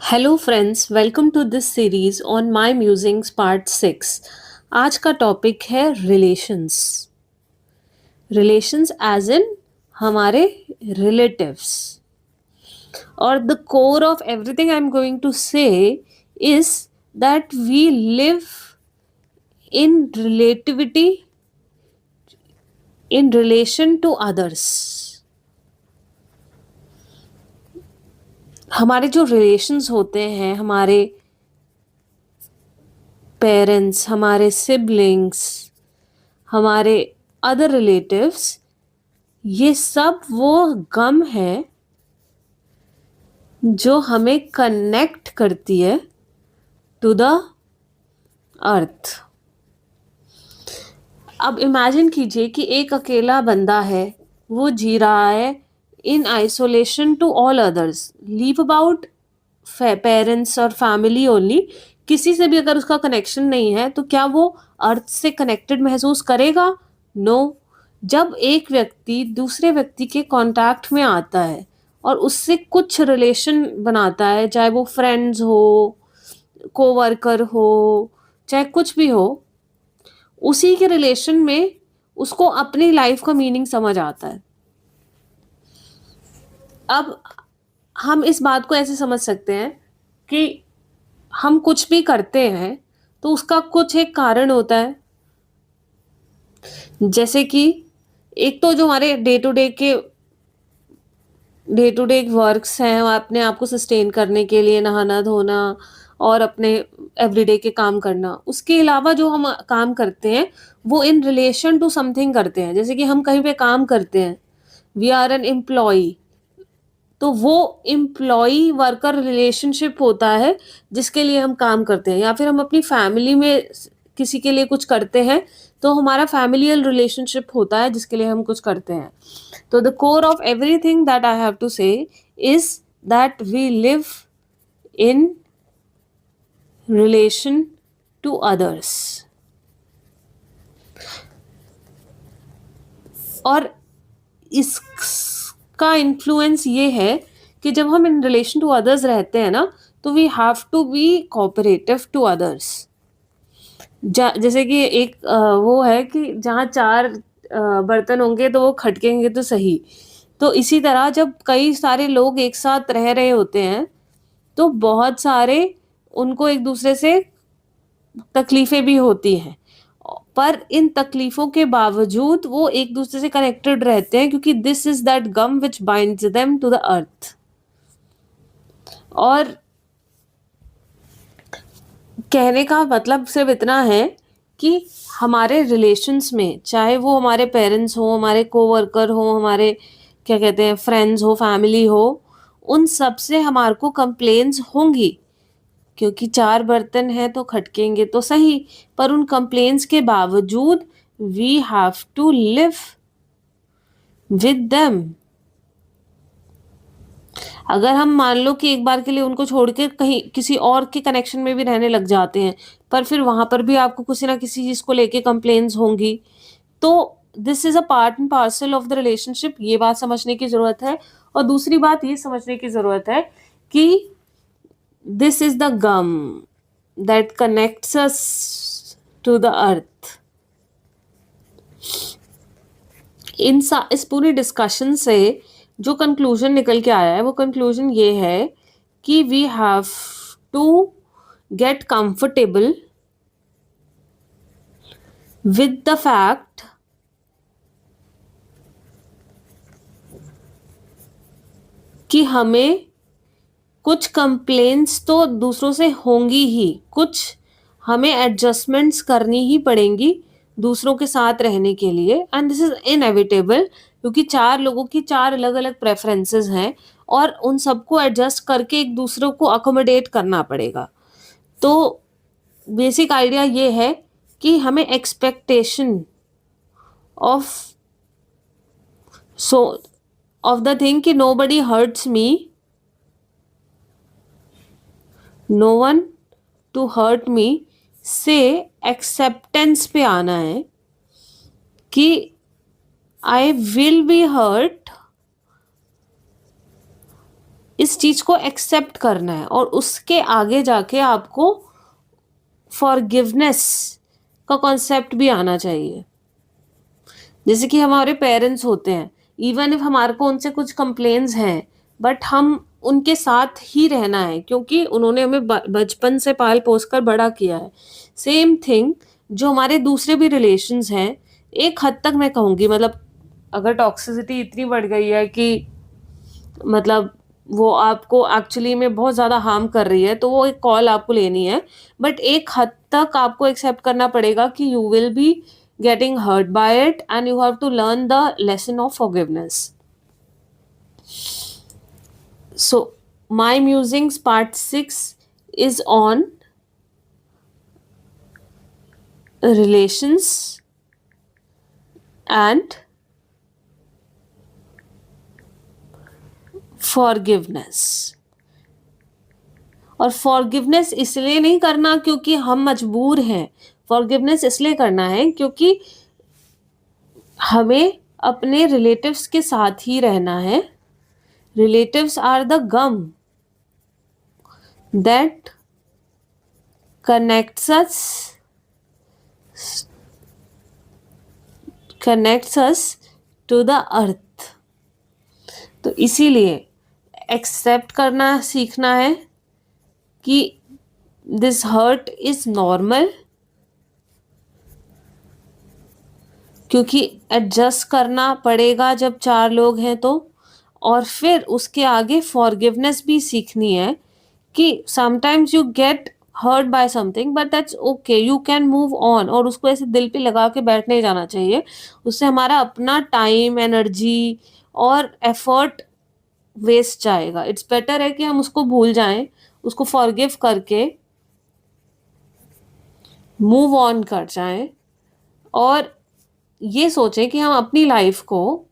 Hello friends, welcome to this series on my musings part 6। आज का topic है relations. Relations as in हमारे relatives. और the core of everything I am going to say is that we live in relativity in relation to others. हमारे जो relations होते हैं, हमारे पेरेंट्स, हमारे सिबलिंग्स, हमारे अदर रिलेटिव्स, ये सब वो गम है जो हमें कनेक्ट करती है टू द अर्थ। अब इमेजिन कीजिए कि एक अकेला बंदा है, वो जी रहा है in isolation to all others. Live about parents और फैमिली ओनली, किसी से भी अगर उसका कनेक्शन नहीं है तो क्या वो अर्थ से कनेक्टेड महसूस करेगा? नो। जब एक व्यक्ति दूसरे व्यक्ति के कांटेक्ट में आता है और उससे कुछ रिलेशन बनाता है, चाहे वो फ्रेंड्स हो, कोवर्कर हो, चाहे कुछ भी हो, उसी के रिलेशन में उसको अपनी लाइफ का मीनिंग समझ आता है। अब हम इस बात को ऐसे समझ सकते हैं कि हम कुछ भी करते हैं तो उसका कुछ एक कारण होता है। जैसे कि एक तो जो हमारे डे टू डे वर्क्स हैं, अपने आप को सस्टेन करने के लिए नहाना धोना और अपने एवरीडे के काम करना। उसके अलावा जो हम काम करते हैं वो इन रिलेशन टू समथिंग करते हैं। जैसे कि हम कहीं पे काम करते हैं, वी आर एन एम्प्लॉय, तो वो एम्प्लॉय वर्कर रिलेशनशिप होता है जिसके लिए हम काम करते हैं। या फिर हम अपनी फैमिली में किसी के लिए कुछ करते हैं तो हमारा फैमिलियल रिलेशनशिप होता है जिसके लिए हम कुछ करते हैं। तो the core of everything that I have to say is that we live in relation to others. और इसका इन्फ्लुएंस ये है कि जब हम इन रिलेशन टू अदर्स रहते हैं ना, तो we have to be cooperative to others. जैसे कि एक वो है कि जहाँ चार बर्तन होंगे तो वो खटकेंगे तो सही। तो इसी तरह जब कई सारे लोग एक साथ रह रहे होते हैं तो बहुत सारे उनको एक दूसरे से तकलीफें भी होती हैं, पर इन तकलीफों के बावजूद वो एक दूसरे से कनेक्टेड रहते हैं क्योंकि this is that gum which binds them to the earth. और कहने का मतलब सिर्फ इतना है कि हमारे रिलेशंस में, चाहे वो हमारे पेरेंट्स हो, हमारे कोवर्कर हो, हमारे क्या कहते हैं फ्रेंड्स हो, फैमिली हो, उन सब से हमारे को कंप्लेन्स होंगी क्योंकि चार बर्तन हैं तो खटकेंगे तो सही। पर उन कंप्लेन्स के बावजूद we have to live with them. अगर हम मान लो कि एक बार के लिए उनको छोड़ के कहीं किसी और के कनेक्शन में भी रहने लग जाते हैं, पर फिर वहां पर भी आपको किसी ना किसी चीज को लेके कंप्लेन्स होंगी। तो this is a part and parcel of the relationship, ये बात समझने की जरूरत है। और दूसरी बात ये समझने की जरूरत है कि this is the gum that connects us to the earth. इस पूरी डिस्कशन से जो कंक्लूजन निकल के आया है वो कंक्लूजन ये है कि we have to get comfortable with the fact कि हमें कुछ कंप्लेंट्स तो दूसरों से होंगी ही, कुछ हमें एडजस्टमेंट्स करनी ही पड़ेंगी दूसरों के साथ रहने के लिए, एंड दिस इज इनएविटेबल क्योंकि चार लोगों की चार अलग अलग प्रेफरेंसेस हैं और उन सबको एडजस्ट करके एक दूसरे को अकोमोडेट करना पड़ेगा। तो बेसिक आइडिया ये है कि हमें expectation of so of the thing कि nobody hurts me, no one to hurt me, से एक्सेप्टेंस पे आना है कि आई विल बी हर्ट इस चीज़ को एक्सेप्ट करना है और उसके आगे जाके आपको फॉरगिवनेस का कॉन्सेप्ट भी आना चाहिए। जैसे कि हमारे पेरेंट्स होते हैं, इवन इफ हमारे को उनसे कुछ कंप्लेन्स हैं, बट हम उनके साथ ही रहना है क्योंकि उन्होंने हमें बचपन से पाल पोस कर बड़ा किया है। सेम थिंग जो हमारे दूसरे भी रिलेशंस हैं, एक हद तक मैं कहूँगी, मतलब अगर टॉक्सिसिटी इतनी बढ़ गई है कि मतलब वो आपको एक्चुअली में बहुत ज़्यादा हार्म कर रही है, तो वो एक कॉल आपको लेनी है। बट एक हद तक आपको एक्सेप्ट करना पड़ेगा कि you will be getting hurt by it and you have to learn the lesson of forgiveness. So my musings part 6 is on relations and forgiveness. और फॉरगिवनेस इसलिए नहीं करना क्योंकि हम मजबूर हैं, फॉरगिवनेस इसलिए करना है क्योंकि हमें अपने रिलेटिव्स के साथ ही रहना है। Relatives are the gum that connects us connects us to the earth। तो इसीलिए एक्सेप्ट करना सीखना है कि दिस हर्ट इज नॉर्मल, क्योंकि एडजस्ट करना पड़ेगा जब 4 लोग हैं तो। और फिर उसके आगे फॉरगिवनेस भी सीखनी है कि sometimes you get hurt by something but that's okay, you can move on. और उसको ऐसे दिल पे लगा के बैठ नहीं जाना चाहिए, उससे हमारा अपना टाइम, एनर्जी और एफर्ट वेस्ट जाएगा। इट्स बेटर है कि हम उसको भूल जाएं, उसको फॉरगिव करके मूव ऑन कर जाएं और ये सोचें कि हम अपनी लाइफ को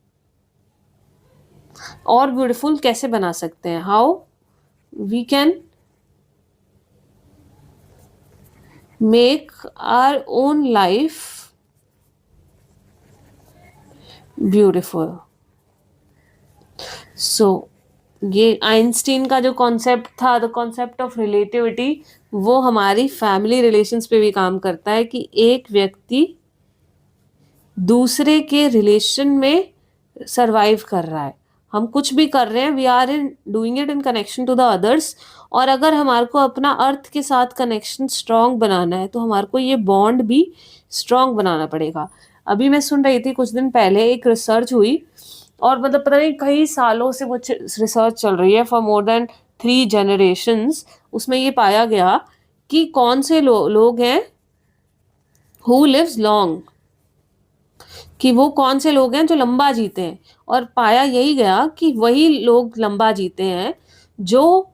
और ब्यूटीफुल कैसे बना सकते हैं, how we can make our own life beautiful. So ये आइंस्टीन का जो कॉन्सेप्ट था, द कॉन्सेप्ट ऑफ रिलेटिविटी, वो हमारी फैमिली रिलेशंस पे भी काम करता है कि एक व्यक्ति दूसरे के रिलेशन में सरवाइव कर रहा है। हम कुछ भी कर रहे हैं, we are in doing it in connection to the others. और अगर हमारे को अपना अर्थ के साथ कनेक्शन स्ट्रॉन्ग बनाना है तो हमारे को ये बॉन्ड भी स्ट्रॉन्ग बनाना पड़ेगा। अभी मैं सुन रही थी कुछ दिन पहले, एक रिसर्च हुई और मतलब पता नहीं कई सालों से वो रिसर्च चल रही है, फॉर मोर देन 3 जनरेशंस। उसमें ये पाया गया कि कौन से लोग हैं हु लिव्स लॉन्ग, कि वो कौन से लोग हैं जो लंबा जीते हैं। और पाया यही गया कि वही लोग लंबा जीते हैं जो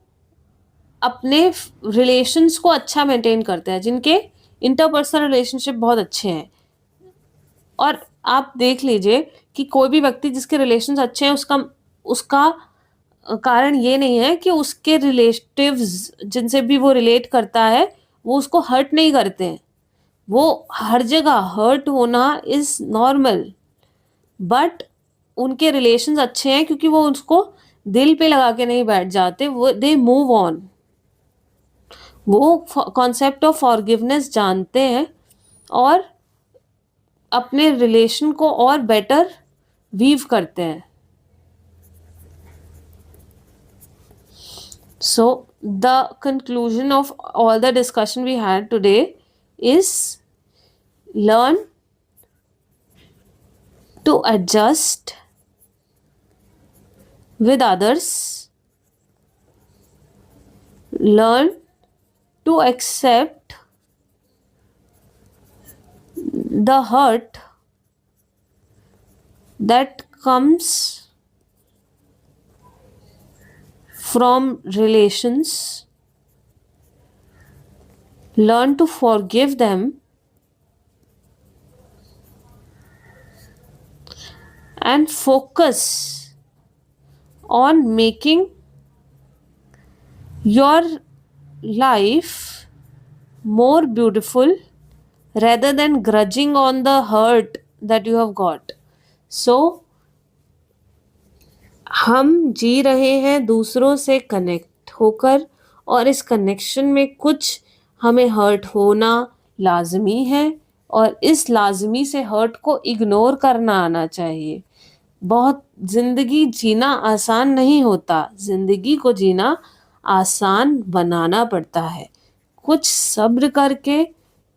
अपने रिलेशंस को अच्छा मेंटेन करते हैं, जिनके इंटरपर्सनल रिलेशनशिप बहुत अच्छे हैं। और आप देख लीजिए कि कोई भी व्यक्ति जिसके रिलेशंस अच्छे हैं, उसका कारण ये नहीं है कि उसके रिलेटिव्स जिनसे भी वो रिलेट करता है वो उसको हर्ट नहीं करते हैं। वो हर जगह हर्ट होना इज नॉर्मल, बट उनके रिलेशंस अच्छे हैं क्योंकि वो उसको दिल पे लगा के नहीं बैठ जाते, वो दे मूव ऑन। वो कॉन्सेप्ट ऑफ फॉरगिवनेस जानते हैं और अपने रिलेशन को और बेटर वीव करते हैं। So the conclusion of all the discussion we had today is learn to adjust with others, learn to accept the hurt that comes from relations, learn to forgive them, and focus on making your life more beautiful rather than grudging on the hurt that you have got. So हम जी रहे हैं दूसरों से connect होकर और इस connection में कुछ हमें हर्ट होना लाज़मी है और इस लाज़मी से हर्ट को इग्नोर करना आना चाहिए। बहुत ज़िंदगी जीना आसान नहीं होता, ज़िंदगी को जीना आसान बनाना पड़ता है। कुछ सब्र करके,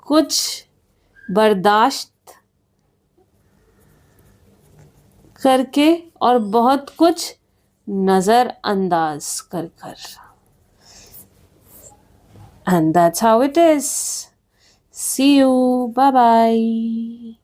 कुछ बर्दाश्त करके और बहुत कुछ नज़रअंदाज कर कर। And that's how it is. See you. Bye bye.